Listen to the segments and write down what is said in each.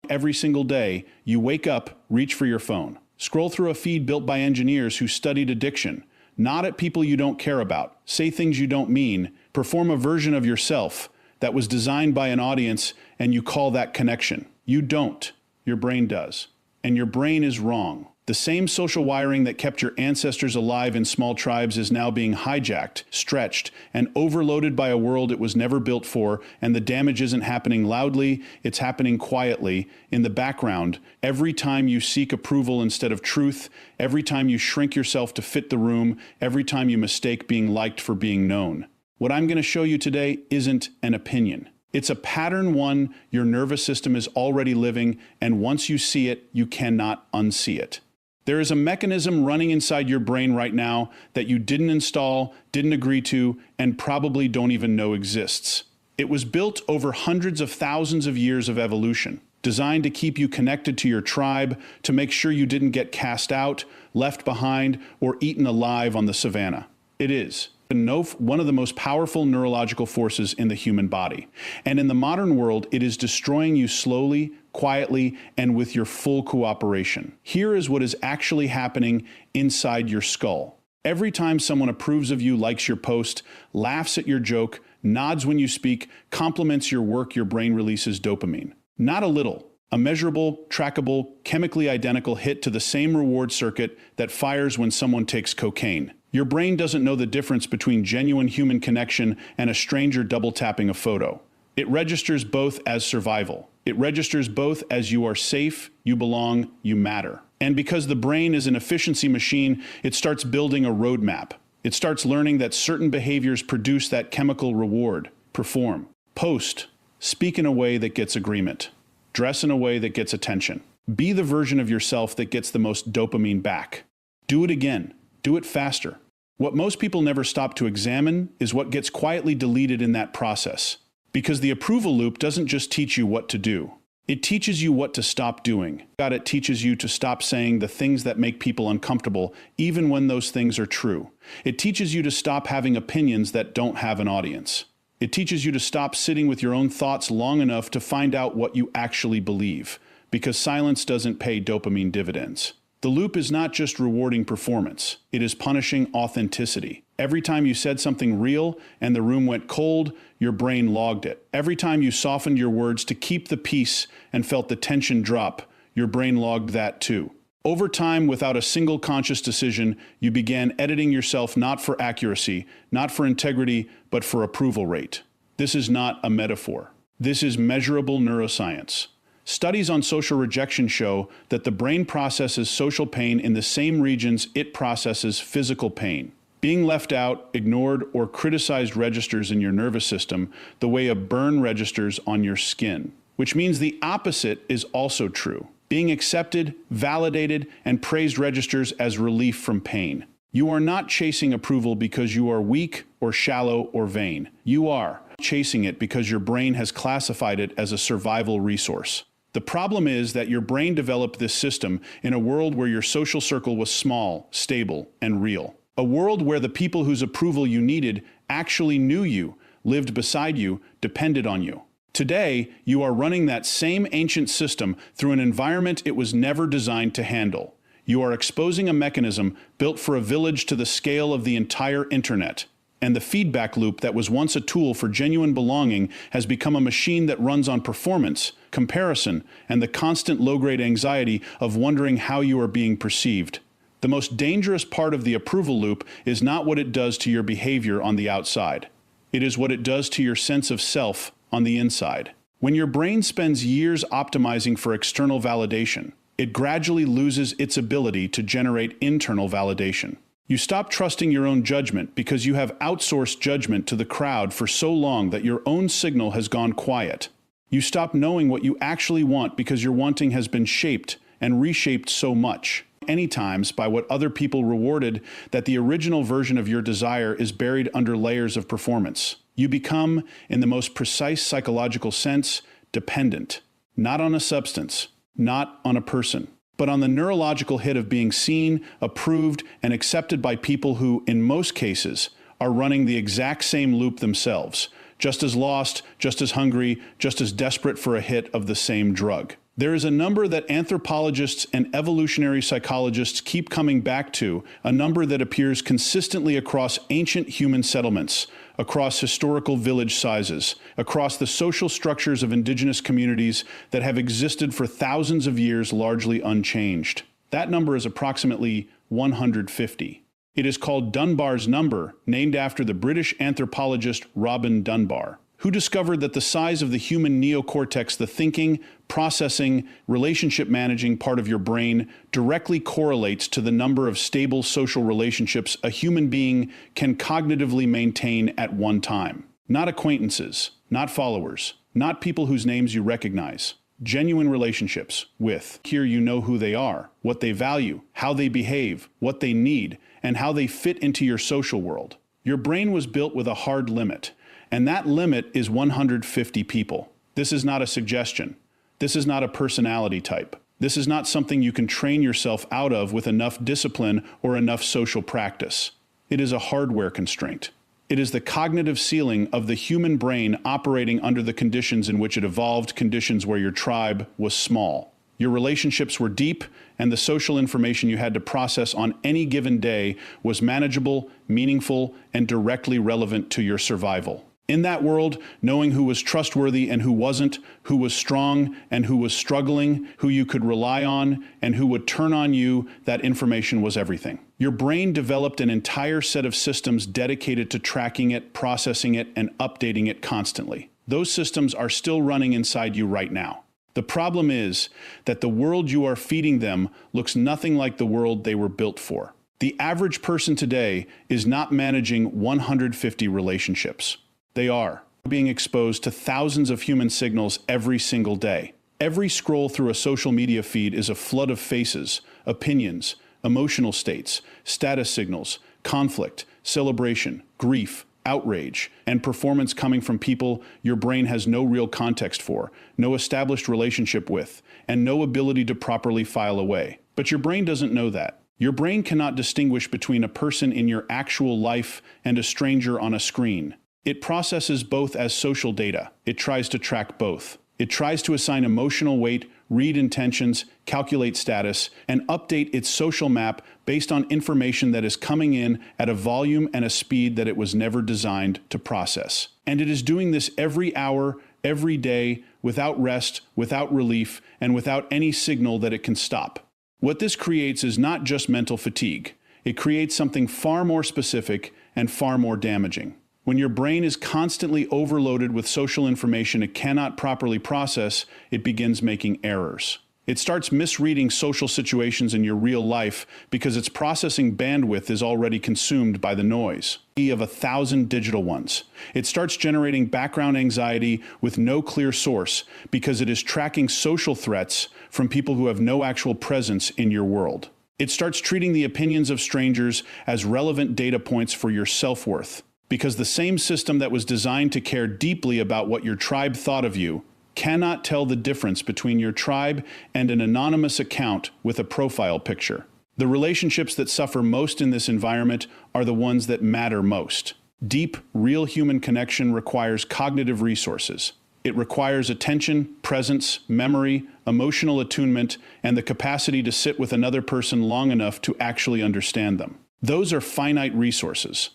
every single day, you wake up, reach for your phone. Scroll through a feed built by engineers who studied addiction. Nod at people you don't care about. Say things you don't mean. Perform a version of yourself that was designed by an audience, and you call that connection. You don't. Your brain does. And your brain is wrong. The same social wiring that kept your ancestors alive in small tribes is now being hijacked, stretched, and overloaded by a world it was never built for, and the damage isn't happening loudly, it's happening quietly, in the background, every time you seek approval instead of truth, every time you shrink yourself to fit the room, every time you mistake being liked for being known. What I'm going to show you today isn't an opinion. It's a pattern one your nervous system is already living, and once you see it, you cannot unsee it. There is a mechanism running inside your brain right now that you didn't install, didn't agree to, and probably don't even know exists. It was built over hundreds of thousands of years of evolution, designed to keep you connected to your tribe, to make sure you didn't get cast out, left behind, or eaten alive on the savannah. It is one of the most powerful neurological forces in the human body. And in the modern world, it is destroying you slowly, quietly, and with your full cooperation. Here is what is actually happening inside your skull. Every time someone approves of you, likes your post, laughs at your joke, nods when you speak, compliments your work, your brain releases dopamine. Not a little. A measurable, trackable, chemically identical hit to the same reward circuit that fires when someone takes cocaine. Your brain doesn't know the difference between genuine human connection and a stranger double-tapping a photo. It registers both as survival. It registers both as you are safe, you belong, you matter. And because the brain is an efficiency machine, it starts building a roadmap. It starts learning that certain behaviors produce that chemical reward. Perform, post, speak in a way that gets agreement, dress in a way that gets attention. Be the version of yourself that gets the most dopamine back. Do it again. Do it faster. What most people never stop to examine is what gets quietly deleted in that process. Because the approval loop doesn't just teach you what to do. It teaches you what to stop doing. It teaches you to stop saying the things that make people uncomfortable, even when those things are true. It teaches you to stop having opinions that don't have an audience. It teaches you to stop sitting with your own thoughts long enough to find out what you actually believe. Because silence doesn't pay dopamine dividends. The loop is not just rewarding performance, it is punishing authenticity. Every time you said something real and the room went cold, your brain logged it. Every time you softened your words to keep the peace and felt the tension drop, your brain logged that too. Over time, without a single conscious decision, you began editing yourself not for accuracy, not for integrity, but for approval rate. This is not a metaphor. This is measurable neuroscience. Studies on social rejection show that the brain processes social pain in the same regions it processes physical pain. Being left out, ignored, or criticized registers in your nervous system the way a burn registers on your skin. Which means the opposite is also true. Being accepted, validated, and praised registers as relief from pain. You are not chasing approval because you are weak or shallow or vain. You are chasing it because your brain has classified it as a survival resource. The problem is that your brain developed this system in a world where your social circle was small, stable, and real. A world where the people whose approval you needed actually knew you, lived beside you, depended on you. Today, you are running that same ancient system through an environment it was never designed to handle. You are exposing a mechanism built for a village to the scale of the entire internet. And the feedback loop that was once a tool for genuine belonging has become a machine that runs on performance, comparison, and the constant low-grade anxiety of wondering how you are being perceived. The most dangerous part of the approval loop is not what it does to your behavior on the outside. It is what it does to your sense of self on the inside. When your brain spends years optimizing for external validation, it gradually loses its ability to generate internal validation. You stop trusting your own judgment because you have outsourced judgment to the crowd for so long that your own signal has gone quiet. You stop knowing what you actually want because your wanting has been shaped and reshaped so much, many times by what other people rewarded, that the original version of your desire is buried under layers of performance. You become, in the most precise psychological sense, dependent, not on a substance, not on a person, but on the neurological hit of being seen, approved, and accepted by people who, in most cases, are running the exact same loop themselves, just as lost, just as hungry, just as desperate for a hit of the same drug. There is a number that anthropologists and evolutionary psychologists keep coming back to, a number that appears consistently across ancient human settlements, across historical village sizes, across the social structures of indigenous communities that have existed for thousands of years largely unchanged. That number is approximately 150. It is called Dunbar's number, named after the British anthropologist Robin Dunbar, who discovered that the size of the human neocortex, the thinking, processing, relationship managing part of your brain, directly correlates to the number of stable social relationships a human being can cognitively maintain at one time. Not acquaintances, not followers, not people whose names you recognize. Genuine relationships with. Here you know who they are, what they value, how they behave, what they need, and how they fit into your social world. Your brain was built with a hard limit, and that limit is 150 people. This is not a suggestion. This is not a personality type. This is not something you can train yourself out of with enough discipline or enough social practice. It is a hardware constraint. It is the cognitive ceiling of the human brain operating under the conditions in which it evolved, conditions where your tribe was small. Your relationships were deep, and the social information you had to process on any given day was manageable, meaningful, and directly relevant to your survival. In that world, knowing who was trustworthy and who wasn't, who was strong and who was struggling, who you could rely on and who would turn on you, that information was everything. Your brain developed an entire set of systems dedicated to tracking it, processing it, and updating it constantly. Those systems are still running inside you right now. The problem is that the world you are feeding them looks nothing like the world they were built for. The average person today is not managing 150 relationships. They are being exposed to thousands of human signals every single day. Every scroll through a social media feed is a flood of faces, opinions, emotional states, status signals, conflict, celebration, grief, outrage, and performance coming from people your brain has no real context for, no established relationship with, and no ability to properly file away. But your brain doesn't know that. Your brain cannot distinguish between a person in your actual life and a stranger on a screen. It processes both as social data. It tries to track both. It tries to assign emotional weight, read intentions, calculate status, and update its social map based on information that is coming in at a volume and a speed that it was never designed to process. And it is doing this every hour, every day, without rest, without relief, and without any signal that it can stop. What this creates is not just mental fatigue. It creates something far more specific and far more damaging. When your brain is constantly overloaded with social information it cannot properly process, it begins making errors. It starts misreading social situations in your real life because its processing bandwidth is already consumed by the noise of 1,000 digital ones. It starts generating background anxiety with no clear source because it is tracking social threats from people who have no actual presence in your world. It starts treating the opinions of strangers as relevant data points for your self-worth, because the same system that was designed to care deeply about what your tribe thought of you cannot tell the difference between your tribe and an anonymous account with a profile picture. The relationships that suffer most in this environment are the ones that matter most. Deep, real human connection requires cognitive resources. It requires attention, presence, memory, emotional attunement, and the capacity to sit with another person long enough to actually understand them. Those are finite resources.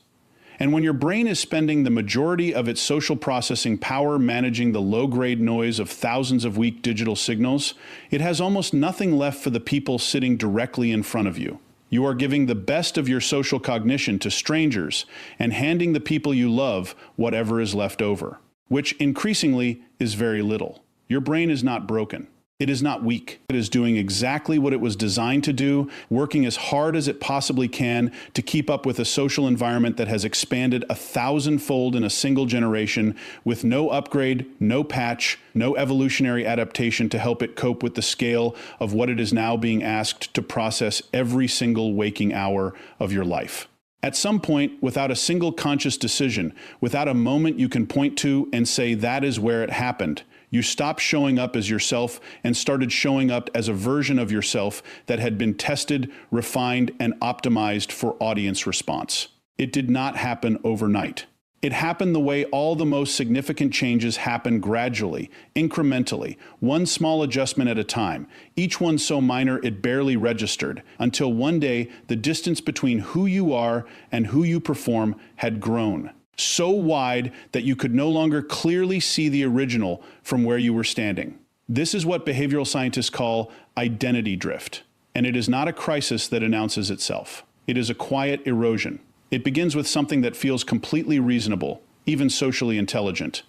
And when your brain is spending the majority of its social processing power managing the low-grade noise of thousands of weak digital signals, it has almost nothing left for the people sitting directly in front of you. You are giving the best of your social cognition to strangers and handing the people you love whatever is left over, which increasingly is very little. Your brain is not broken. It is not weak. It is doing exactly what it was designed to do, working as hard as it possibly can to keep up with a social environment that has expanded 1,000-fold in a single generation with no upgrade, no patch, no evolutionary adaptation to help it cope with the scale of what it is now being asked to process every single waking hour of your life. At some point, without a single conscious decision, without a moment you can point to and say that is where it happened, you stopped showing up as yourself and started showing up as a version of yourself that had been tested, refined, and optimized for audience response. It did not happen overnight. It happened the way all the most significant changes happen gradually, incrementally, one small adjustment at a time, each one so minor it barely registered, until one day the distance between who you are and who you perform had grown, so wide that you could no longer clearly see the original from where you were standing. This is what behavioral scientists call identity drift, and it is not a crisis that announces itself. It is a quiet erosion. It begins with something that feels completely reasonable, even socially intelligent.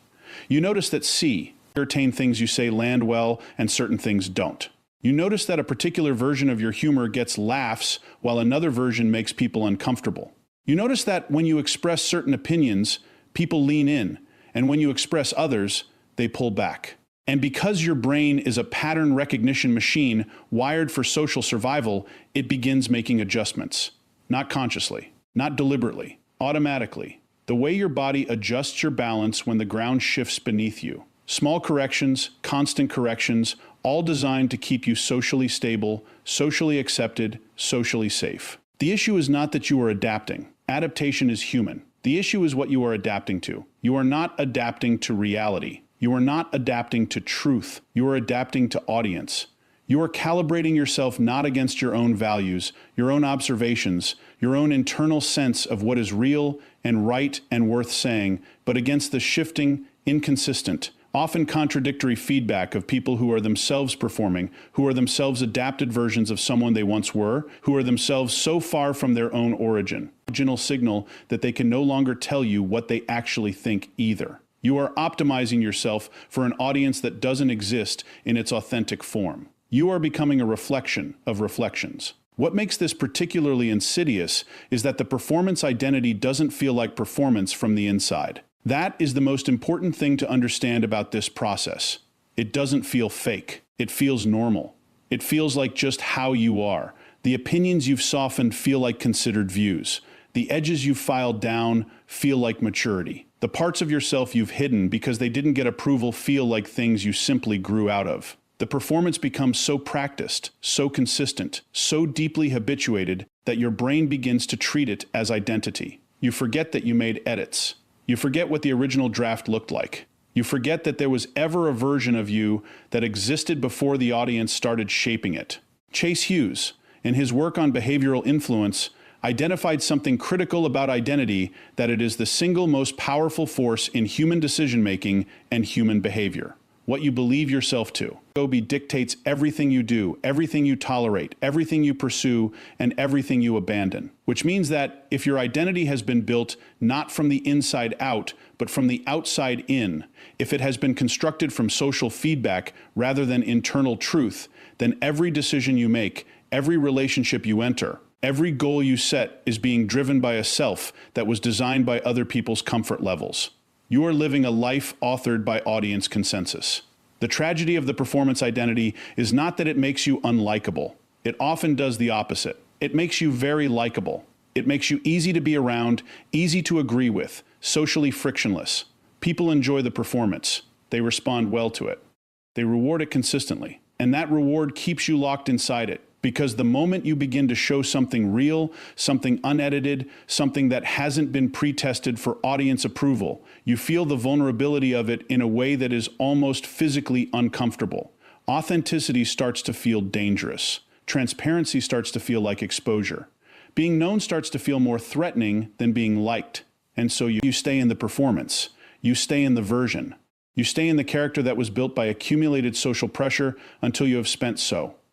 You notice that certain things you say land well and certain things don't. You notice that a particular version of your humor gets laughs while another version makes people uncomfortable. You notice that when you express certain opinions, people lean in, and when you express others, they pull back. And because your brain is a pattern recognition machine wired for social survival, it begins making adjustments. Not consciously, not deliberately, automatically. The way your body adjusts your balance when the ground shifts beneath you. Small corrections, constant corrections, all designed to keep you socially stable, socially accepted, socially safe. The issue is not that you are adapting. Adaptation is human. The issue is what you are adapting to. You are not adapting to reality. You are not adapting to truth. You are adapting to audience. You are calibrating yourself not against your own values, your own observations, your own internal sense of what is real and right and worth saying, but against the shifting, inconsistent, often contradictory feedback of people who are themselves performing, who are themselves adapted versions of someone they once were, who are themselves so far from their own origin. Original signal that they can no longer tell you what they actually think either. You are optimizing yourself for an audience that doesn't exist in its authentic form. You are becoming a reflection of reflections. What makes this particularly insidious is that the performance identity doesn't feel like performance from the inside. That is the most important thing to understand about this process. It doesn't feel fake. It feels normal. It feels like just how you are. The opinions you've softened feel like considered views. The edges you've filed down feel like maturity. The parts of yourself you've hidden because they didn't get approval feel like things you simply grew out of. The performance becomes so practiced, so consistent, so deeply habituated that your brain begins to treat it as identity. You forget that you made edits. You forget what the original draft looked like. You forget that there was ever a version of you that existed before the audience started shaping it. Chase Hughes, in his work on behavioral influence, identified something critical about identity, that it is the single most powerful force in human decision-making and human behavior. What you believe yourself to. Dictates everything you do, everything you tolerate, everything you pursue, and everything you abandon. Which means that if your identity has been built not from the inside out, but from the outside in, if it has been constructed from social feedback rather than internal truth, then every decision you make, every relationship you enter, every goal you set is being driven by a self that was designed by other people's comfort levels. You are living a life authored by audience consensus. The tragedy of the performance identity is not that it makes you unlikable. It often does the opposite. It makes you very likable. It makes you easy to be around, easy to agree with, socially frictionless. People enjoy the performance. They respond well to it. They reward it consistently. And that reward keeps you locked inside it. Because the moment you begin to show something real, something unedited, something that hasn't been pre-tested for audience approval, you feel the vulnerability of it in a way that is almost physically uncomfortable. Authenticity starts to feel dangerous. Transparency starts to feel like exposure. Being known starts to feel more threatening than being liked. And so you stay in the performance. You stay in the version. You stay in the character that was built by accumulated social pressure until you have spent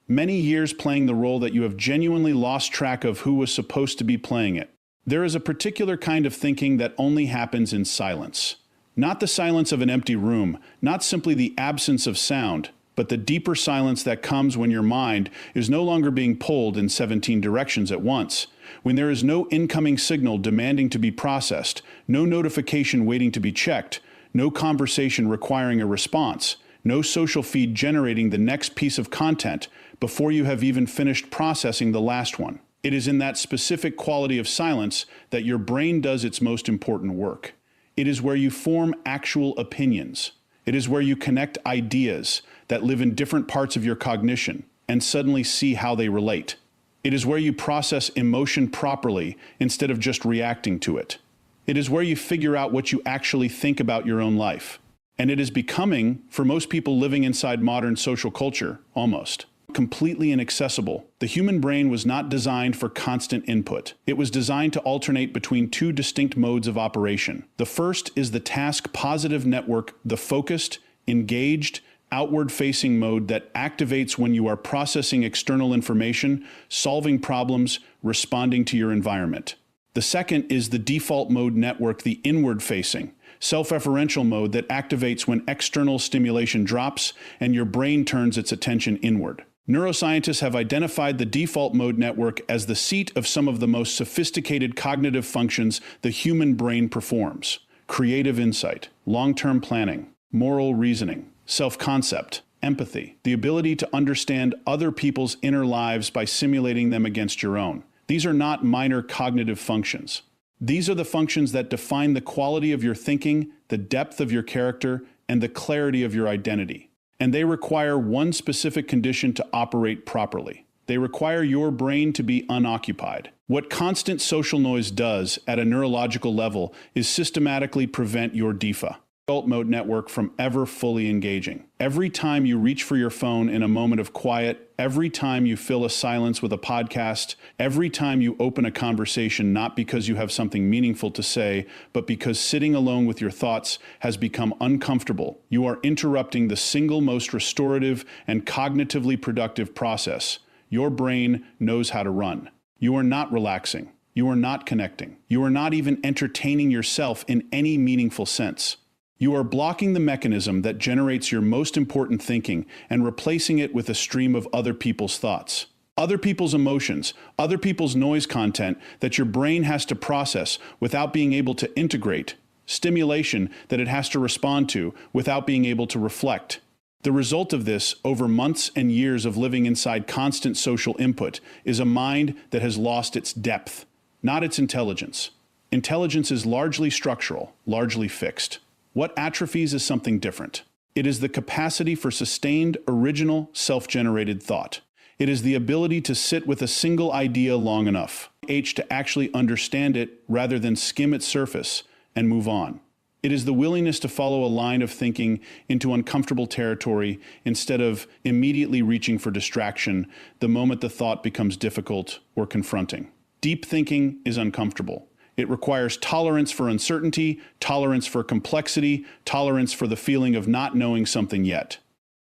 many years playing the role that you have genuinely lost track of who was supposed to be playing it. There is a particular kind of thinking that only happens in silence. Not the silence of an empty room, not simply the absence of sound, but the deeper silence that comes when your mind is no longer being pulled in 17 directions at once, when there is no incoming signal demanding to be processed, no notification waiting to be checked, no conversation requiring a response, no social feed generating the next piece of content before you have even finished processing the last one. It is in that specific quality of silence that your brain does its most important work. It is where you form actual opinions. It is where you connect ideas that live in different parts of your cognition and suddenly see how they relate. It is where you process emotion properly instead of just reacting to it. It is where you figure out what you actually think about your own life. And it is becoming, for most people living inside modern social culture, almost completely inaccessible. The human brain was not designed for constant input. It was designed to alternate between two distinct modes of operation. The first is the task-positive network, the focused, engaged, outward-facing mode that activates when you are processing external information, solving problems, responding to your environment. The second is the default mode network, the inward-facing, self-referential mode that activates when external stimulation drops and your brain turns its attention inward. Neuroscientists have identified the default mode network as the seat of some of the most sophisticated cognitive functions the human brain performs: creative insight, long-term planning, moral reasoning, self-concept, empathy, the ability to understand other people's inner lives by simulating them against your own. These are not minor cognitive functions. These are the functions that define the quality of your thinking, the depth of your character, and the clarity of your identity. And they require one specific condition to operate properly. They require your brain to be unoccupied. What constant social noise does at a neurological level is systematically prevent your default mode network from ever fully engaging. Every time you reach for your phone in a moment of quiet, every time you fill a silence with a podcast, every time you open a conversation not because you have something meaningful to say, but because sitting alone with your thoughts has become uncomfortable, you are interrupting the single most restorative and cognitively productive process your brain knows how to run. You are not relaxing. You are not connecting. You are not even entertaining yourself in any meaningful sense. You are blocking the mechanism that generates your most important thinking and replacing it with a stream of other people's thoughts, other people's emotions, other people's noise content that your brain has to process without being able to integrate, stimulation that it has to respond to without being able to reflect. The result of this, over months and years of living inside constant social input, is a mind that has lost its depth, not its intelligence. Intelligence is largely structural, largely fixed. What atrophies is something different. It is the capacity for sustained, original, self-generated thought. It is the ability to sit with a single idea long enough, to actually understand it rather than skim its surface and move on. It is the willingness to follow a line of thinking into uncomfortable territory instead of immediately reaching for distraction the moment the thought becomes difficult or confronting. Deep thinking is uncomfortable. It requires tolerance for uncertainty, tolerance for complexity, tolerance for the feeling of not knowing something yet.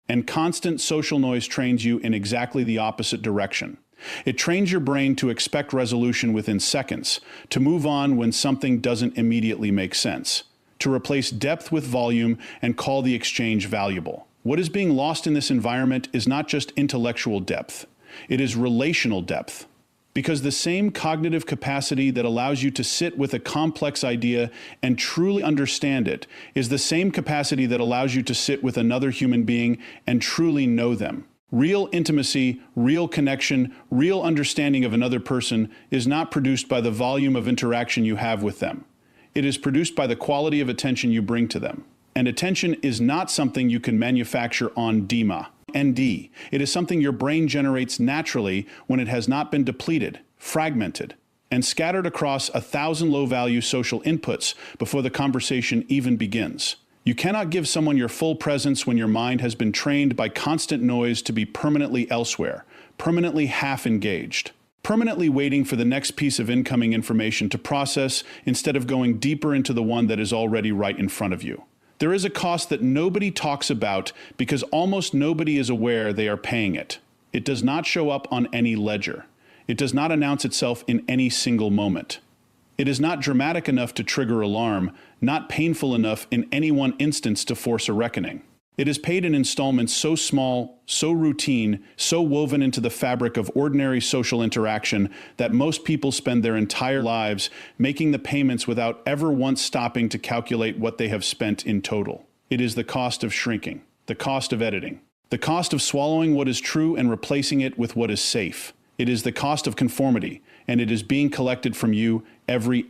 And constant social noise trains you in exactly the opposite direction. It trains your brain to expect resolution within seconds, to move on when something doesn't immediately make sense, to replace depth with volume and call the exchange valuable. What is being lost in this environment is not just intellectual depth, it is relational depth. Because the same cognitive capacity that allows you to sit with a complex idea and truly understand it is the same capacity that allows you to sit with another human being and truly know them. Real intimacy, real connection, real understanding of another person is not produced by the volume of interaction you have with them. It is produced by the quality of attention you bring to them. And attention is not something you can manufacture on demand. ND. It is something your brain generates naturally when it has not been depleted, fragmented, and scattered across 1,000 low-value social inputs before the conversation even begins. You cannot give someone your full presence when your mind has been trained by constant noise to be permanently elsewhere, permanently half-engaged, permanently waiting for the next piece of incoming information to process instead of going deeper into the one that is already right in front of you. There is a cost that nobody talks about because almost nobody is aware they are paying it. It does not show up on any ledger. It does not announce itself in any single moment. It is not dramatic enough to trigger alarm, not painful enough in any one instance to force a reckoning. It is paid in installments so small, so routine, so woven into the fabric of ordinary social interaction that most people spend their entire lives making the payments without ever once stopping to calculate what they have spent in total. It is the cost of shrinking, the cost of editing, the cost of swallowing what is true and replacing it with what is safe. It is the cost of conformity, and it is being collected from you every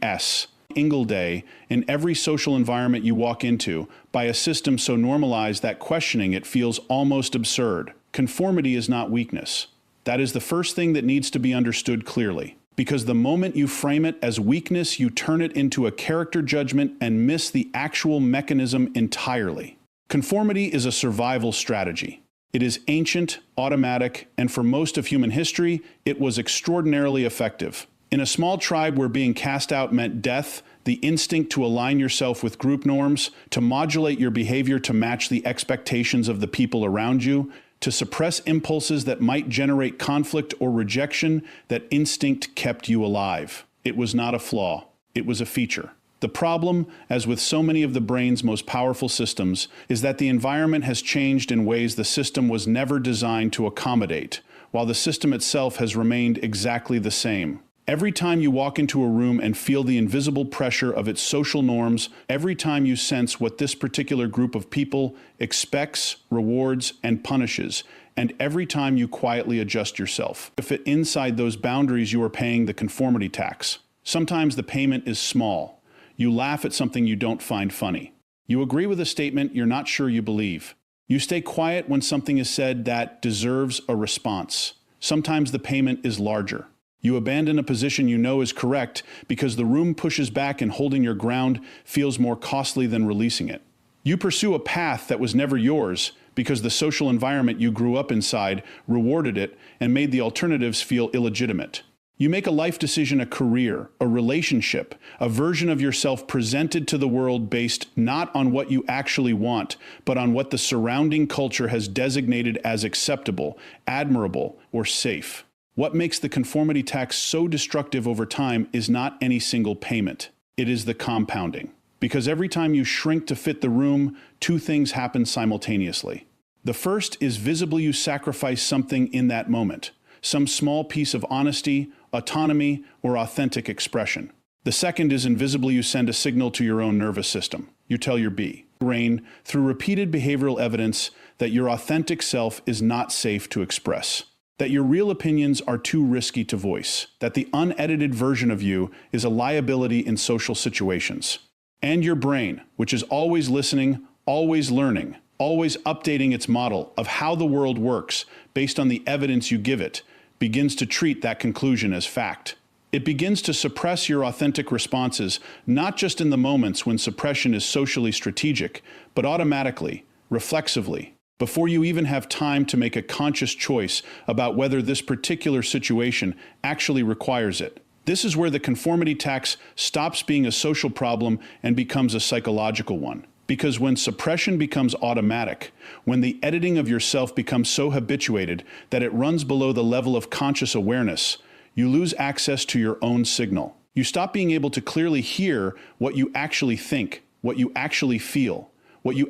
single day in every social environment you walk into by a system so normalized that questioning it feels almost absurd. Conformity is not weakness. That is the first thing that needs to be understood clearly. because the moment you frame it as weakness, you turn it into a character judgment and miss the actual mechanism entirely. Conformity is a survival strategy. It is ancient, automatic, and for most of human history, it was extraordinarily effective. In a small tribe where being cast out meant death, the instinct to align yourself with group norms, to modulate your behavior to match the expectations of the people around you, to suppress impulses that might generate conflict or rejection, that instinct kept you alive. It was not a flaw. It was a feature. The problem, as with so many of the brain's most powerful systems, is that the environment has changed in ways the system was never designed to accommodate, while the system itself has remained exactly the same. Every time you walk into a room and feel the invisible pressure of its social norms, every time you sense what this particular group of people expects, rewards, and punishes, and every time you quietly adjust yourself to fit inside those boundaries, you are paying the conformity tax. Sometimes the payment is small. You laugh at something you don't find funny. You agree with a statement you're not sure you believe. You stay quiet when something is said that deserves a response. Sometimes the payment is larger. You abandon a position you know is correct because the room pushes back and holding your ground feels more costly than releasing it. You pursue a path that was never yours because the social environment you grew up inside rewarded it and made the alternatives feel illegitimate. You make a life decision, a career, a relationship, a version of yourself presented to the world based not on what you actually want, but on what the surrounding culture has designated as acceptable, admirable, or safe. What makes the conformity tax so destructive over time is not any single payment. It is the compounding. Because every time you shrink to fit the room, two things happen simultaneously. The first is visibly you sacrifice something in that moment, some small piece of honesty, autonomy, or authentic expression. The second is invisibly you send a signal to your own nervous system. You tell your brain, through repeated behavioral evidence, that your authentic self is not safe to express, that your real opinions are too risky to voice, that the unedited version of you is a liability in social situations. And your brain, which is always listening, always learning, always updating its model of how the world works based on the evidence you give it, begins to treat that conclusion as fact. It begins to suppress your authentic responses, not just in the moments when suppression is socially strategic, but automatically, reflexively, before you even have time to make a conscious choice about whether this particular situation actually requires it. This is where the conformity tax stops being a social problem and becomes a psychological one. Because when suppression becomes automatic, when the editing of yourself becomes so habituated that it runs below the level of conscious awareness, you lose access to your own signal. You stop being able to clearly hear what you actually think, what you actually feel, what you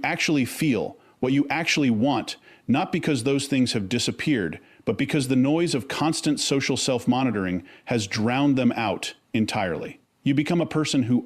actually want, not because those things have disappeared, but because the noise of constant social self-monitoring has drowned them out entirely. You become a person who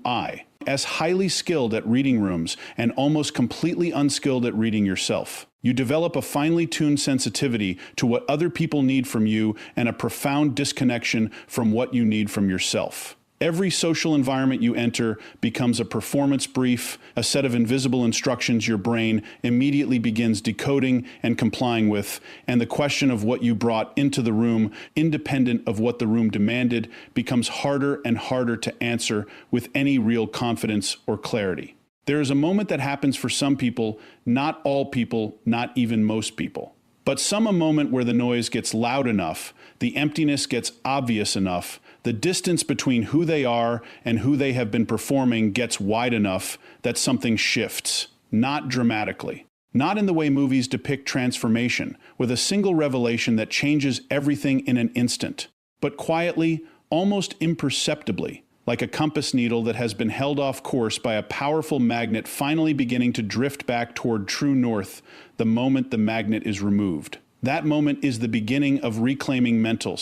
as highly skilled at reading rooms and almost completely unskilled at reading yourself. You develop a finely tuned sensitivity to what other people need from you and a profound disconnection from what you need from yourself. Every social environment you enter becomes a performance brief, a set of invisible instructions your brain immediately begins decoding and complying with, and the question of what you brought into the room, independent of what the room demanded, becomes harder and harder to answer with any real confidence or clarity. There is a moment that happens for some people, not all people, not even most people. But a moment where the noise gets loud enough, the emptiness gets obvious enough, the distance between who they are and who they have been performing gets wide enough that something shifts, not dramatically. Not in the way movies depict transformation, with a single revelation that changes everything in an instant, but quietly, almost imperceptibly, like a compass needle that has been held off course by a powerful magnet finally beginning to drift back toward true north the moment the magnet is removed. That moment is the beginning of reclaiming mental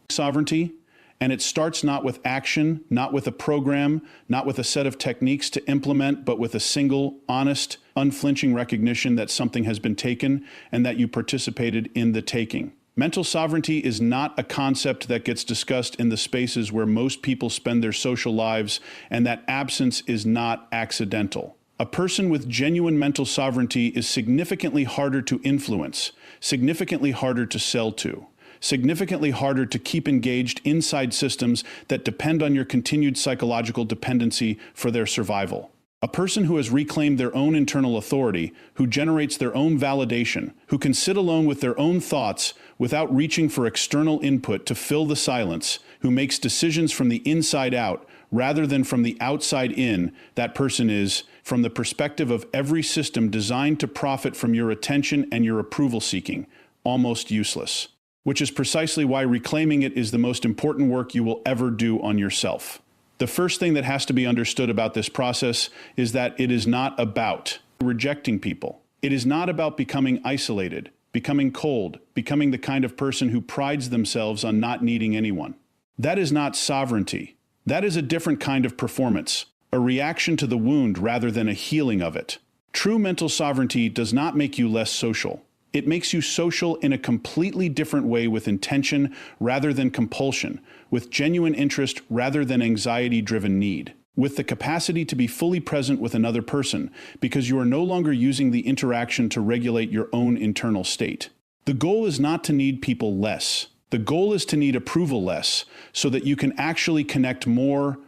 sovereignty, and it starts not with action, not with a program, not with a set of techniques to implement, but with a single, honest, unflinching recognition that something has been taken and that you participated in the taking. Mental sovereignty is not a concept that gets discussed in the spaces where most people spend their social lives, and that absence is not accidental. A person with genuine mental sovereignty is significantly harder to influence, significantly harder to sell to, significantly harder to keep engaged inside systems that depend on your continued psychological dependency for their survival. A person who has reclaimed their own internal authority, who generates their own validation, who can sit alone with their own thoughts without reaching for external input to fill the silence, who makes decisions from the inside out rather than from the outside in, that person is, from the perspective of every system designed to profit from your attention and your approval seeking, almost useless. Which is precisely why reclaiming it is the most important work you will ever do on yourself. The first thing that has to be understood about this process is that it is not about rejecting people. It is not about becoming isolated, becoming cold, becoming the kind of person who prides themselves on not needing anyone. That is not sovereignty. That is a different kind of performance, a reaction to the wound rather than a healing of it. True mental sovereignty does not make you less social. It makes you social in a completely different way, with intention rather than compulsion, with genuine interest rather than anxiety-driven need, with the capacity to be fully present with another person because you are no longer using the interaction to regulate your own internal state. The goal is not to need people less. The goal is to need approval less so that you can actually connect more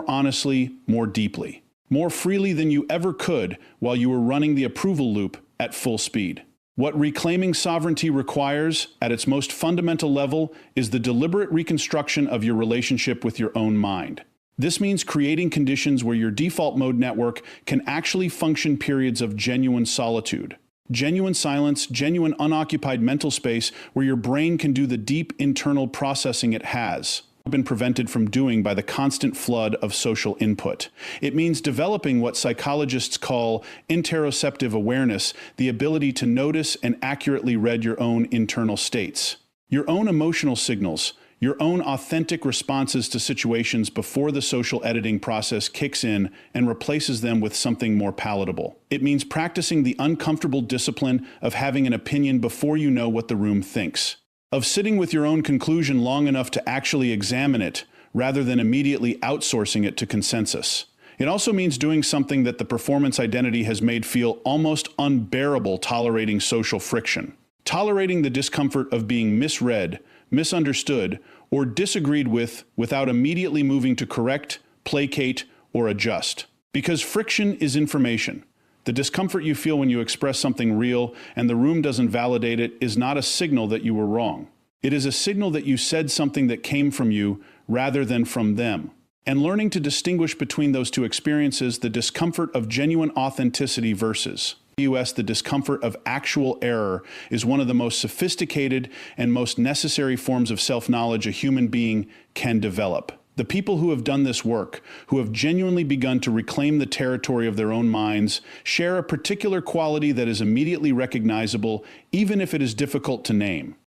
honestly, more deeply, more freely than you ever could while you were running the approval loop at full speed. What reclaiming sovereignty requires, at its most fundamental level, is the deliberate reconstruction of your relationship with your own mind. This means creating conditions where your default mode network can actually function periods of genuine solitude, genuine silence, genuine unoccupied mental space where your brain can do the deep internal processing it has been prevented from doing by the constant flood of social input. It means developing what psychologists call interoceptive awareness, the ability to notice and accurately read your own internal states, your own emotional signals, your own authentic responses to situations before the social editing process kicks in and replaces them with something more palatable. It means practicing the uncomfortable discipline of having an opinion before you know what the room thinks, of sitting with your own conclusion long enough to actually examine it, rather than immediately outsourcing it to consensus. It also means doing something that the performance identity has made feel almost unbearable: tolerating social friction. Tolerating the discomfort of being misread, misunderstood, or disagreed with without immediately moving to correct, placate, or adjust. Because friction is information. The discomfort you feel when you express something real and the room doesn't validate it is not a signal that you were wrong. It is a signal that you said something that came from you rather than from them. And learning to distinguish between those two experiences, the discomfort of genuine authenticity versus the discomfort of actual error, is one of the most sophisticated and most necessary forms of self-knowledge a human being can develop. The people who have done this work, who have genuinely begun to reclaim the territory of their own minds, share a particular quality that is immediately recognizable, even if it is difficult to name.